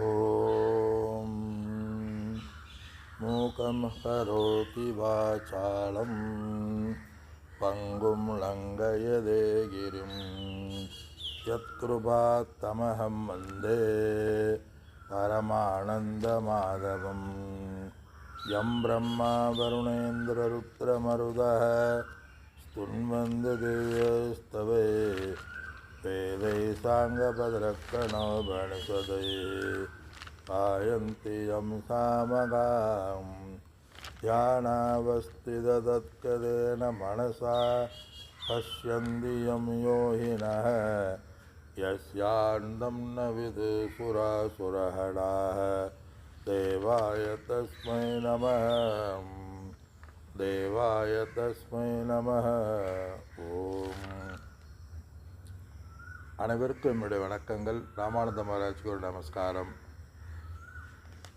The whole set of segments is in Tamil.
ஓம் மூகம் கரோதி வாசாலம் பங்கும் லங்கயதே கிரிம் யத்கிருபாத்தமஹம் வந்தே பரமானந்த மாதவம் யம் பிரம்மா வருணேந்திர ருத்ரமருதः ஸ்துன்வந்து திவ்யஸ்தவே வேதை சாங்கபத்ரக்கணோபனிஷதை பாயந்தி யம் சாமகாம் தியானாவஸ்திததத்கதேன மனசா பஷ்யந்தி யம் யோகினः யஸ்யாந்தம் ந விதுசுராசுரஹடாः தேவாய தஸ்மை நமः தேவாய தஸ்மை நமः. ஓம். அனைவருக்கும் என்னுடைய வணக்கங்கள். ராமானந்த மகாராஜ்க்கு ஒரு நமஸ்காரம்.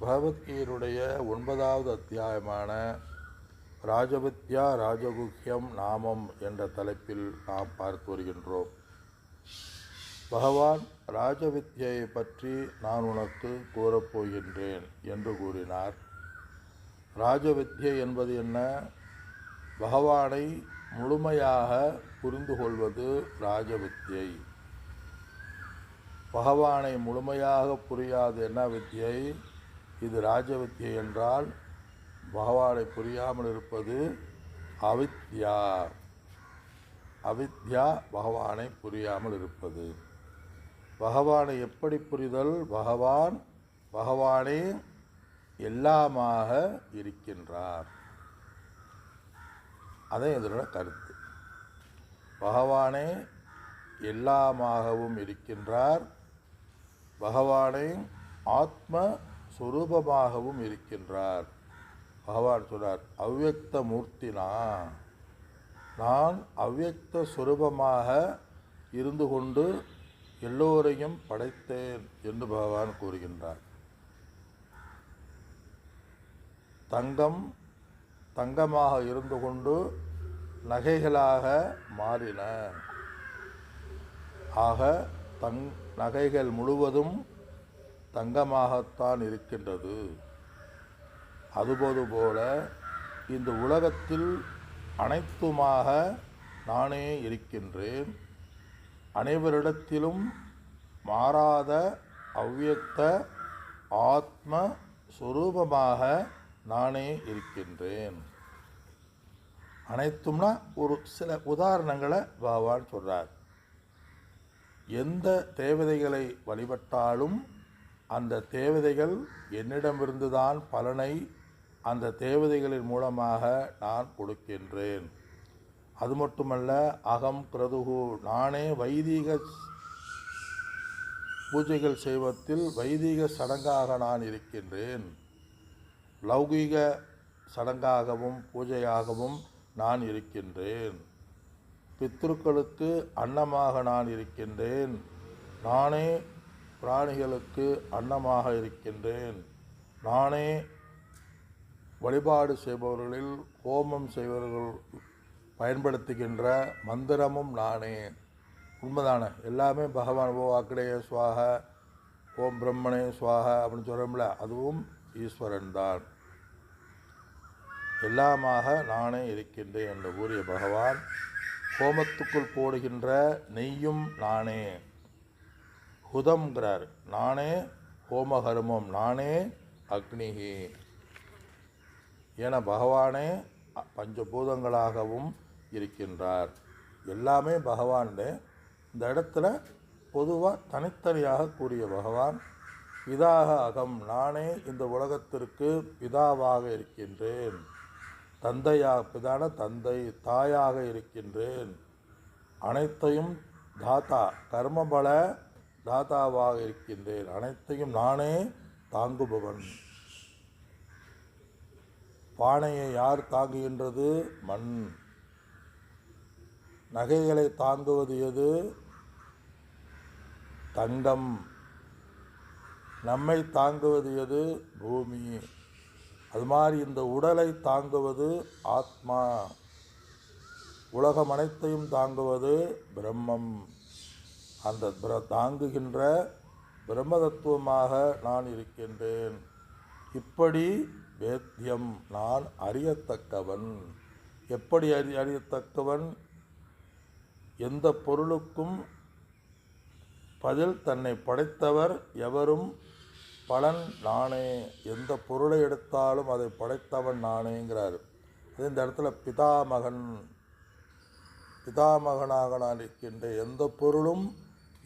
பகவத்கீதையுடைய 9வது அத்தியாயமான ராஜவித்யா ராஜகுஹ்யம் நாமம் என்ற தலைப்பில் நாம் பார்த்து வருகின்றோம். பகவான் ராஜவித்யை பற்றி நான் உனக்கு கூறப்போகின்றேன் என்று கூறினார். ராஜவித்யை என்பது என்ன? பகவானை முழுமையாக புரிந்து கொள்வது ராஜவித்யை. பகவானை முழுமையாக புரியாது என்ன வித்யை? இது ராஜவித்யை என்றால் பகவானை புரியாமல் இருப்பது அவித்யா. அவித்யா பகவானை புரியாமல் இருப்பது. பகவானை எப்படி புரிதல்? பகவானே எல்லாமாக இருக்கின்றார். அதே இதனோட கருத்து. பகவானே எல்லாமாகவும் இருக்கின்றார். பகவானை ஆத்ம சுரூபமாகவும் இருக்கின்றார். பகவான் சொல்றார், அவ்யக்த மூர்த்தினா, நான் அவ்யக்த சுரூபமாக இருந்து கொண்டு எல்லோரையும் படைத்தேன் என்று பகவான் கூறுகின்றார். தங்கமாக இருந்து கொண்டு நகைகளாக மாறின. ஆக நகைகள் முழுவதும் தங்கமாகத்தான் இருக்கின்றது. அதுபோல இந்த உலகத்தில் அனைத்துமாக நானே இருக்கின்றேன். அனைவரிடத்திலும் மாறாத அவ்யக்த ஆத்ம சுரூபமாக நானே இருக்கின்றேன். அனைத்தும்னா ஒரு சில உதாரணங்களை பகவான் சொல்றார். எந்த தேவதைகளை வழிபட்டாலும் அந்த தேவதைகள் என்னிடமிருந்துதான் பலனை அந்த தேவதைகளின் மூலமாக நான் கொடுக்கின்றேன். அது மட்டுமல்ல, அகம் கிரதுகு, நானே வைதீக பூஜைகள் செய்வதில் வைதீக சடங்காக நான் இருக்கின்றேன். லௌகீக சடங்காகவும் பூஜையாகவும் நான் இருக்கின்றேன். பித்ருக்களுக்கு அன்னமாக நான் இருக்கின்றேன். நானே பிராணிகளுக்கு அன்னமாக இருக்கின்றேன். நானே வழிபாடு செய்பவர்களில் ஹோமம் செய்பவர்கள் பயன்படுத்துகின்ற மந்திரமும் நானே. உண்மைதானே? எல்லாமே பகவான் ஓ அக்னேய சுவாக, ஓம் பிரம்மணே சுவாக அப்படின்னு சொல்கிறோம்ல, அதுவும் ஈஸ்வரன் தான். எல்லாமாக நானே இருக்கின்றேன் என்று கூறிய பகவான், ஹோமத்துக்குள் போடுகின்ற நெய்யும் நானே. ஹுதம்ங்கிறார், நானே ஹோமகர்மம், நானே அக்னிகி. என பகவானே பஞ்சபூதங்களாகவும் இருக்கின்றார். எல்லாமே பகவான். இந்த இடத்துல பொதுவாக தனித்தனியாக கூறிய பகவான், பிதாக அகம், நானே இந்த உலகத்திற்கு பிதாவாக இருக்கின்றேன். பிதான தந்தை, தாயாக இருக்கின்றேன். அனைத்தையும் தாத்தா, கர்மபல தாத்தாவாக இருக்கின்றேன். அனைத்தையும் நானே தாங்குபவன். பானையை யார் தாங்குகின்றது? மண். நகைகளை தாங்குவது எது? தங்கம். நம்மை தாங்குவது எது? பூமி. அது மாதிரி இந்த உடலை தாங்குவது ஆத்மா. உலகம் அனைத்தையும் தாங்குவது பிரம்மம். அந்த தாங்குகின்ற பிரம்ம தத்துவமாக நான் இருக்கின்றேன். இப்படி வேத்தியம் நான் அறியத்தக்கவன். எப்படி அறியத்தக்கவன்? எந்த பொருளுக்கும் பதில் தன்னை படைத்தவர் எவரும், பலன் நானே. எந்த பொருளை எடுத்தாலும் அதை படைத்தவன் நானேங்கிறார். அது இந்த இடத்துல பிதாமகனாக நான் இருக்கின்ற எந்த பொருளும்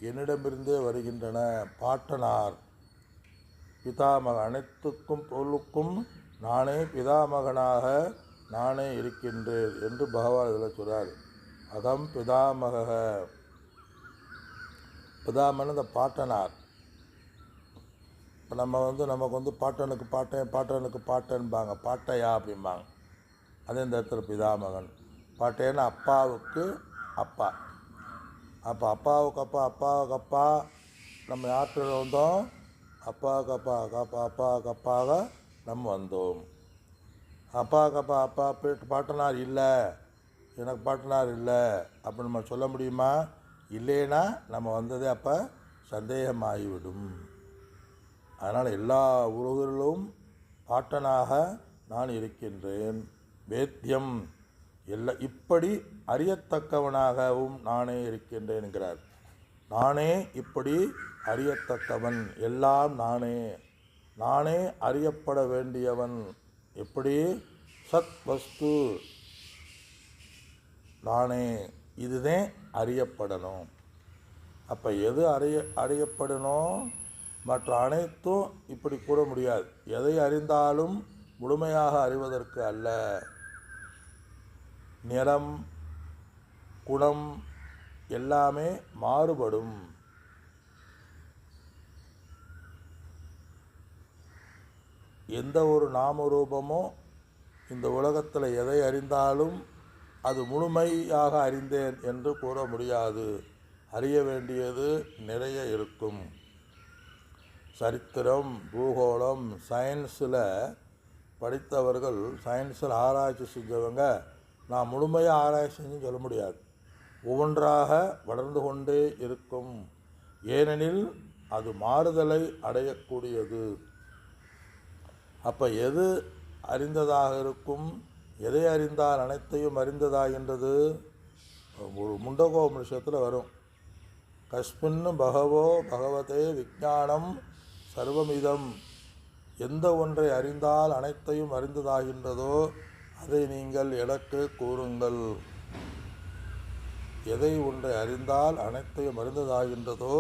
என்னிடமிருந்தே வருகின்றன. பாட்டனார் அனைத்துக்கும் பொருளுக்கும் நானே பிதாமகனாக நானே இருக்கின்றேன் என்று பகவான் இதில் சொல்கிறார். அகம் பிதாமக. பிதாமகன் இந்த பாட்டனார். இப்போ நமக்கு பாட்டனுக்கு பாட்டன்பாங்க, பாட்டையா அப்படிம்பாங்க. அதே இந்த இடத்துல பிதாமகன். பாட்டேன்னா அப்பாவுக்கு அப்பா. அப்போ அப்பாவுக்கு அப்பா நம்ம யாற்றில் வந்தோம்? அப்பாவுக்கு அப்பாக நம்ம வந்தோம். அப்பா பாட்டனார் இல்லை, எனக்கு பாட்டனார் இல்லை அப்படின்னு நம்ம சொல்ல முடியுமா? இல்லைன்னா நம்ம வந்ததே அப்போ சந்தேகமாகிவிடும். அதனால் எல்லா உலகிலும் பாட்டனாக நான் இருக்கின்றேன். வேத்தியம் இப்படி அறியத்தக்கவனாகவும் நானே இருக்கின்றேன் என்கிறார். நானே இப்படி அறியத்தக்கவன், எல்லாம் நானே அறியப்பட வேண்டியவன். எப்படி? சத் வஸ்து நானே, இதுதான் அறியப்படணும். அப்போ எது அறியப்படணும்? மற்ற அனைத்தும் இப்படி கூற முடியாது. எதை அறிந்தாலும் முழுமையாக அறிவதற்கு அல்ல. நிறம், குணம் எல்லாமே மாறுபடும். எந்த ஒரு நாமரூபமோ இந்த உலகத்தில் எதை அறிந்தாலும் அது முழுமையாக அறிந்தேன் என்று கூற முடியாது. அறிய வேண்டியது நிறைய இருக்கும். சரித்திரம், பூகோளம், சயின்ஸில் படித்தவர்கள், சயின்ஸில் ஆராய்ச்சி செஞ்சவங்க நான் முழுமையாக ஆராய்ச்சி செஞ்சு சொல்ல முடியாது. ஒவ்வொன்றாக வளர்ந்து கொண்டே இருக்கும். ஏனெனில் அது மாறுதலை அடையக்கூடியது. அப்போ எது அறிந்ததாக இருக்கும்? எதை அறிந்தால் அனைத்தையும் அறிந்ததாகின்றது? ஒரு முண்டகோபனிஷத்தில் வரும். கஸ்மின்னு பகவதே விஞ்ஞானம் சர்வமிதம். எந்த ஒன்றை அறிந்தால் அனைத்தையும் அறிந்ததாகின்றதோ அதை நீங்கள் எனக்கு கூறுங்கள். எதை ஒன்றை அறிந்தால் அனைத்தையும் அறிந்ததாகின்றதோ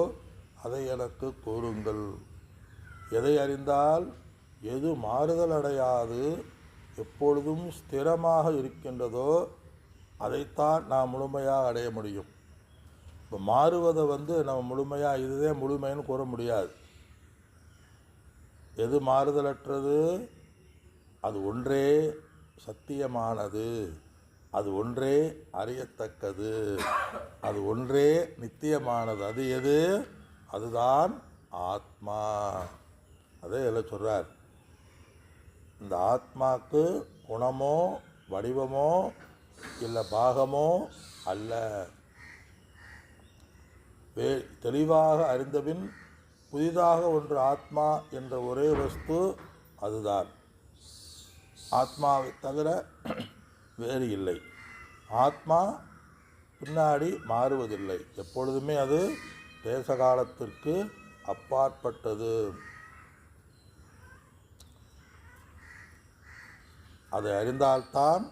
அதை எனக்கு கூறுங்கள். எதை அறிந்தால் எது மாறுதல் அடையாது எப்பொழுதும் ஸ்திரமாக இருக்கின்றதோ அதைத்தான் நாம் முழுமையாக அடைய முடியும். இப்போ மாறுவதை நம்ம முழுமையாக இதுவே முழுமைன்னு கூற முடியாது. எது மாறுதலற்றது? அது ஒன்றே சத்தியமானது, அது ஒன்றே அறியத்தக்கது, அது ஒன்றே நித்தியமானது. அது எது? அதுதான் ஆத்மா. அதே இதில் சொல்கிறார். இந்த ஆத்மாவுக்கு குணமோ வடிவமோ இல்லை பாகமோ அல்ல. தெளிவாக அறிந்தபின் புதிதாக ஒன்று ஆத்மா என்ற ஒரே வஸ்து அதுதான். ஆத்மாவை தவிர வேறு இல்லை. ஆத்மா பின்னாடி மாறுவதில்லை. எப்பொழுதுமே அது தேசகாலத்திற்கு அப்பாற்பட்டது. அதை அறிந்தால்தான்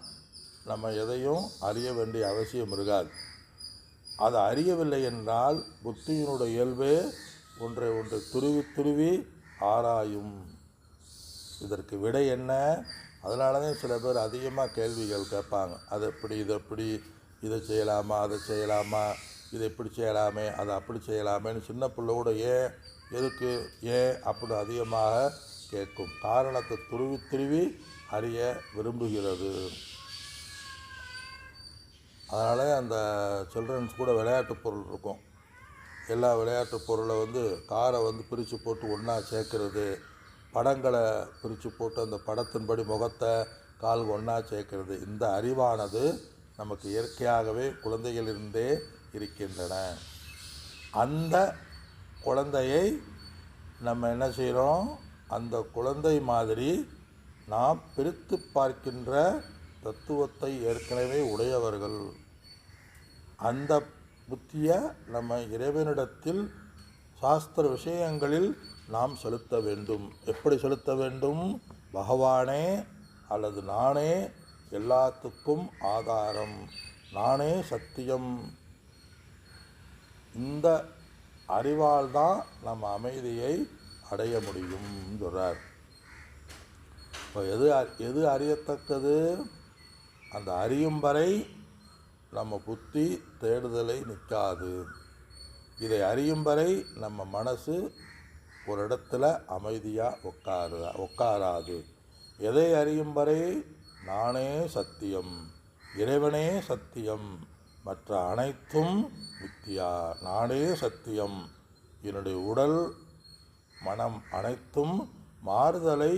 நம்ம எதையும் அறிய வேண்டிய அவசியம் இருக்காது. அதை அறியவில்லை என்றால் புத்தியினுடைய இயல்பே ஒன்றை துருவி ஆராயும். இதற்கு விடை என்ன? அதனால தான் சில பேர் அதிகமாக கேள்விகள் கேட்பாங்க. அது எப்படி, இது எப்படி, இதை செய்யலாமா, அதை செய்யலாமா, இதை இப்படி செய்யலாமே, அதை அப்படி செய்யலாமேன்னு சின்ன பிள்ளை கூட ஏன், எதுக்கு, ஏன் அப்படி அதிகமாக கேட்கும். காரணத்தை துருவி அறிய விரும்புகிறது. அதனால் அந்த சில்ட்ரன்ஸ் கூட விளையாட்டு பொருள் இருக்கும். எல்லா விளையாட்டு பொருளை காரை பிரித்து போட்டு ஒன்றா சேர்க்கறது, படங்களை பிரித்து போட்டு அந்த படத்தின்படி முகத்தை கால் ஒன்றா சேர்க்கறது. இந்த அறிவானது நமக்கு இயற்கையாகவே குழந்தைகளிலிருந்தே இருக்கின்றன. அந்த குழந்தையை நம்ம என்ன செய்கிறோம், அந்த குழந்தை மாதிரி நாம் பிரித்து பார்க்கின்ற தத்துவத்தை ஏற்கனவே உடையவர்கள். அந்த புத்தியை நம்ம இறைவனிடத்தில் சாஸ்திர விஷயங்களில் நாம் செலுத்த வேண்டும். எப்படி செலுத்த வேண்டும்? பகவானே அல்லது நானே எல்லாத்துக்கும் ஆதாரம், நானே சத்தியம். இந்த அறிவால் தான் நம்ம அமைதியை அடைய முடியும் சொல்கிறார். இப்போ எது அறியத்தக்கது? அந்த அறியும் வரை நம்ம புத்தி தேடுதலை நிற்காது. இதை அறியும் வரை நம்ம மனசு ஒரு இடத்துல அமைதியாக உட்காராது. எதை அறியும் வரை? நானே சத்தியம், இறைவனே சத்தியம், மற்ற அனைத்தும் மித்தியா. நானே சத்தியம், என்னுடைய உடல் மனம் அனைத்தும் மாறுதலை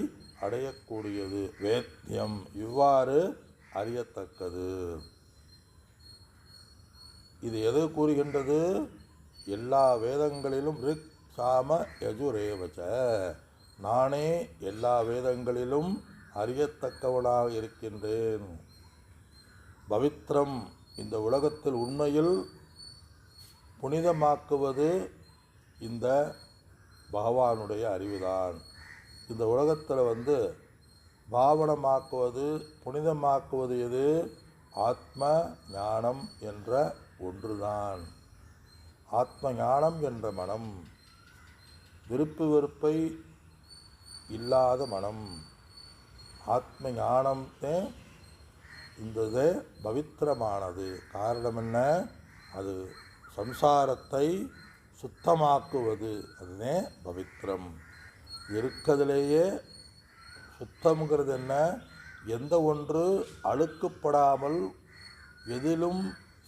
அடையக்கூடியது, வேத்தியம். இவ்வாறு அறியத்தக்கது. இது எது கூறுகின்றது? எல்லா வேதங்களிலும் ரிக் சாம யஜுரேவச்ச, நானே எல்லா வேதங்களிலும் அறியத்தக்கவனாக இருக்கின்றேன். பவித்ரம், இந்த உலகத்தில் உண்மையில் புனிதமாக்குவது இந்த பகவானுடைய அறிவுதான். இந்த உலகத்தில் பாவனமாக்குவது, புனிதமாக்குவது எது? ஆத்ம ஞானம் என்ற ஒன்றுதான். ஆத்ம ஞானம் என்ற மனம், விருப்பு வெறுப்பை இல்லாத மனம். ஆத்ம ஞானம்னே இந்த பவித்திரமானது. காரணம் என்ன? அது சம்சாரத்தை சுத்தமாக்குவது, அதுவே பவித்திரம். இருக்கிறதுலேயே சுத்தம்ங்கிறது என்ன? எந்த ஒன்று அழுக்கப்படாமல், எதிலும்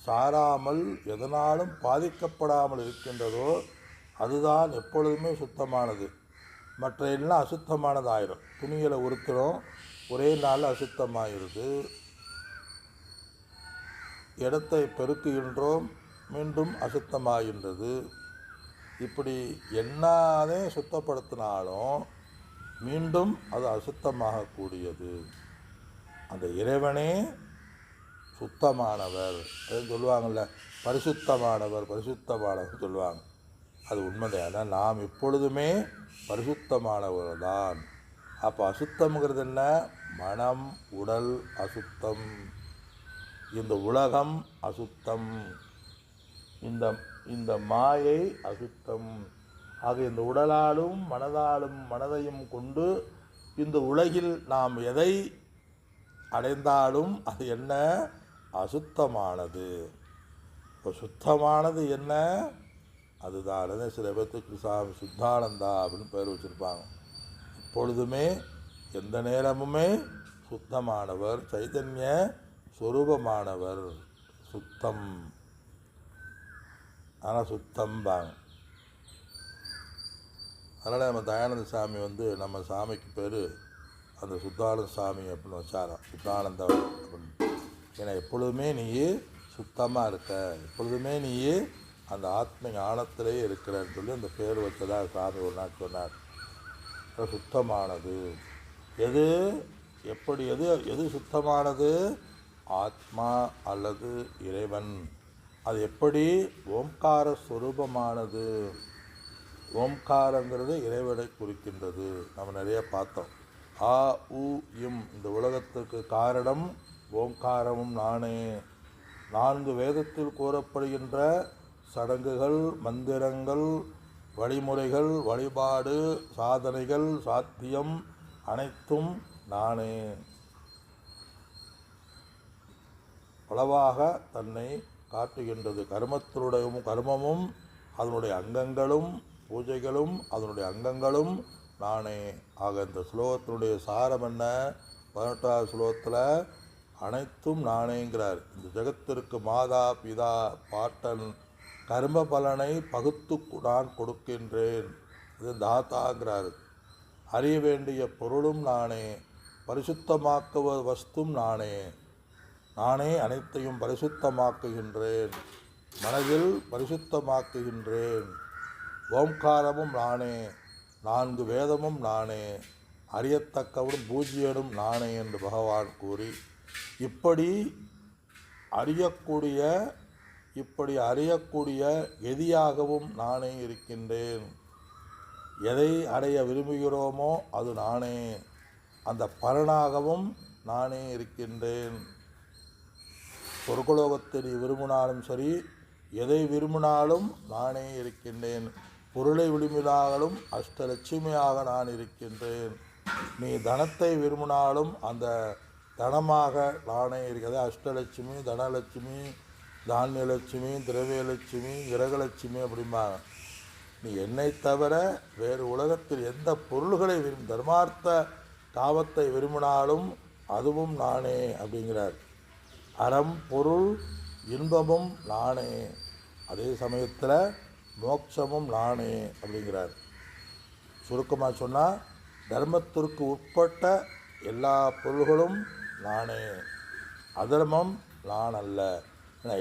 சாராமல், எதனாலும் பாதிக்கப்படாமல் இருக்கின்றதோ அதுதான் எப்பொழுதுமே சுத்தமானது. மற்ற எல்லாம் அசுத்தமானது ஆயிரும். துணிகளை உறுத்துறோம், ஒரே நாளில் அசுத்தமாகிடுது. இடத்தை பெருக்குகின்றோம், மீண்டும் அசுத்தமாகின்றது. இப்படி என்னாதே சுத்தப்படுத்தினாலும் மீண்டும் அது அசுத்தமாகக்கூடியது. அந்த இறைவனே சுத்தமானவர். அதுன்னு சொல்லுவாங்கள்ல, பரிசுத்தமானவர் பரிசுத்தமானவர் சொல்லுவாங்க. அது உண்மைதான். ஆனால் நாம் எப்பொழுதுமே பரிசுத்தமானவர் தான். அப்போ அசுத்தம்ங்கிறது என்ன? மனம், உடல் அசுத்தம், இந்த உலகம் அசுத்தம், இந்த மாயை அசுத்தம். ஆக இந்த உடலாலும் மனதையும் கொண்டு இந்த உலகில் நாம் எதை அடைந்தாலும் அது என்ன? அசுத்தமானது. இப்போ சுத்தமானது என்ன? அதுதான். சில பேர்த்துக்கு சாமி சுத்தானந்தா அப்படின்னு பேர் வச்சுருப்பாங்க. எப்பொழுதுமே எந்த நேரமுமே சுத்தமானவர், சைதன்ய சொரூபமானவர், சுத்தம். ஆனால் சுத்தம்பாங்க. அதனால் நம்ம தயானந்த சாமி நம்ம சாமிக்கு பேர் அந்த சுத்தானந்த சாமி அப்படின்னு வச்சாராம், சுத்தானந்தா அப்படின்னு. ஏன்னா எப்பொழுதுமே நீ சுத்தமாக இருக்க, எப்பொழுதுமே நீ அந்த ஆத்ம ஞானத்திலே இருக்கிறன்னு சொல்லி அந்த பேர் வச்சதா சாமி ஒரு நாள் சொன்னார். சுத்தமானது எது? எப்படி எது சுத்தமானது? ஆத்மா அல்லது இறைவன். அது எப்படி? ஓம்கார ஸ்வரூபமானது. ஓம்காரங்கிறது இறைவனை குறிக்கின்றது. நம்ம நிறைய பார்த்தோம். ஆ உ இம், இந்த உலகத்திற்கு காரணம் ஓம்காரமும் நானே. 4 வேதத்தில் கூறப்படுகின்ற சடங்குகள், மந்திரங்கள், வழிமுறைகள், வழிபாடு, சாதனைகள், சாத்தியம் அனைத்தும் நானே. பலவாக தன்னை காட்டுகின்றது. கர்மமும் அதனுடைய அங்கங்களும், பூஜைகளும் அதனுடைய அங்கங்களும் நானே. ஆக இந்த ஸ்லோகத்தினுடைய சாரம் என்ன? 18வது ஸ்லோகத்தில் அனைத்தும் நானேங்கிறார். இந்த ஜெகத்திற்கு மாதா பிதா பாட்டன் கர்ம பலனை பகுத்து நான் கொடுக்கின்றேன். இது தாத்தாங்கிறார். அறிய வேண்டிய பொருளும் நானே, பரிசுத்தமாக்குவ வஸ்தும் நானே. நானே அனைத்தையும் பரிசுத்தமாக்குகின்றேன், மனதில் பரிசுத்தமாக்குகின்றேன். ஓம்காரமும் நானே, 4 வேதமும் நானே, அறியத்தக்கவனும் பூஜ்யனும் நானே என்று பகவான் கூறி, இப்படி அறியக்கூடிய கதியாகவும் நானே இருக்கின்றேன். எதை அடைய விரும்புகிறோமோ அது நானே, அந்த பலனாகவும் நானே இருக்கின்றேன். சொர்க்கலோகத்தை நீ விரும்பினாலும் சரி, எதை விரும்பினாலும் நானே இருக்கின்றேன். பொருளை விரும்பினாலும் அஷ்டலட்சுமியாக நான் இருக்கின்றேன். நீ தனத்தை விரும்பினாலும் அந்த தனமாக நானே இருக்கிறது. அஷ்டலட்சுமி, தனலட்சுமி, தானியலட்சுமி, திரவியலட்சுமி, கிரகலட்சுமி அப்படிம்பாங்க. நீ என்னை தவிர வேறு உலகத்தில் எந்த பொருள்களை தர்மார்த்த காமத்தை விரும்பினாலும் அதுவும் நானே அப்படிங்கிறார். அறம், பொருள், இன்பமும் நானே, அதே சமயத்தில் மோட்சமும் நானே அப்படிங்கிறார். சுருக்கமாக சொன்னால், தர்மத்திற்கு உட்பட்ட எல்லா பொருள்களும் நானே, அதர்மம் நான் அல்ல.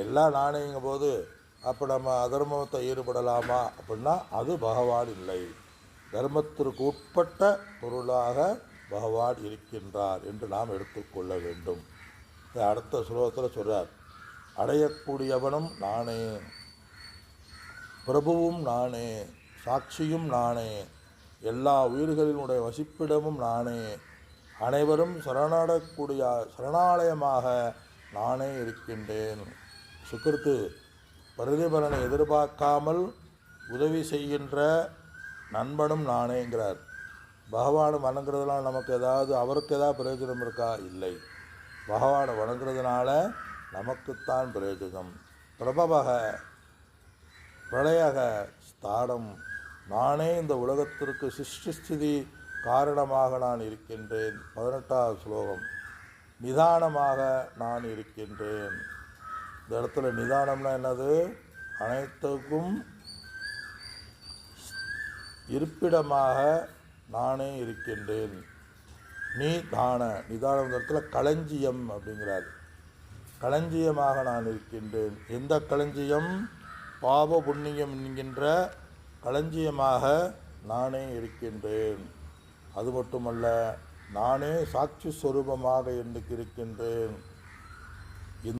எல்லாம் நானேங்கும் போது அப்போ நம்ம அதர்மத்தை ஈடுபடலாமா அப்படின்னா அது பகவான் இல்லை. தர்மத்திற்கு உட்பட்ட பொருளாக பகவான் இருக்கின்றார் என்று நாம் எடுத்துக்கொள்ள வேண்டும். அடுத்த ஸ்லோகத்தில் சொல்கிறார், அடையக்கூடியவனும் நானே, பிரபுவும் நானே, சாட்சியும் நானே, எல்லா உயிர்களினுடைய வசிப்பிடமும் நானே, அனைவரும் சரணாலயமாக நானே இருக்கின்றேன். சுக்கிருத்து பிரதிபலனை எதிர்பார்க்காமல் உதவி செய்கின்ற நண்பனும் நானேங்கிறார். பகவானை வணங்குறதுனால நமக்கு அவருக்கு ஏதாவது பிரயோஜனம் இருக்கா? இல்லை. பகவானை வணங்குறதுனால நமக்குத்தான் பிரயோஜனம். பிரபவக பிரளயக ஸ்தானம், நானே இந்த உலகத்திற்கு சிருஷ்டிஸ்திதி காரணமாக நான் இருக்கின்றேன். 18வது ஸ்லோகம். நிதானமாக நான் இருக்கின்றேன். இந்த இடத்துல நிதானம்னா என்னது? அனைத்துக்கும் இருப்பிடமாக நானே இருக்கின்றேன். நிதானம் இடத்துல களஞ்சியம் அப்படிங்கிறார். களஞ்சியமாக நான் இருக்கின்றேன். எந்த களஞ்சியம்? பாவ புண்ணியம் என்கின்ற களஞ்சியமாக நானே இருக்கின்றேன். அது மட்டுமல்ல, நானே சாட்சி ஸ்வரூபமாக இருக்கின்றேன்.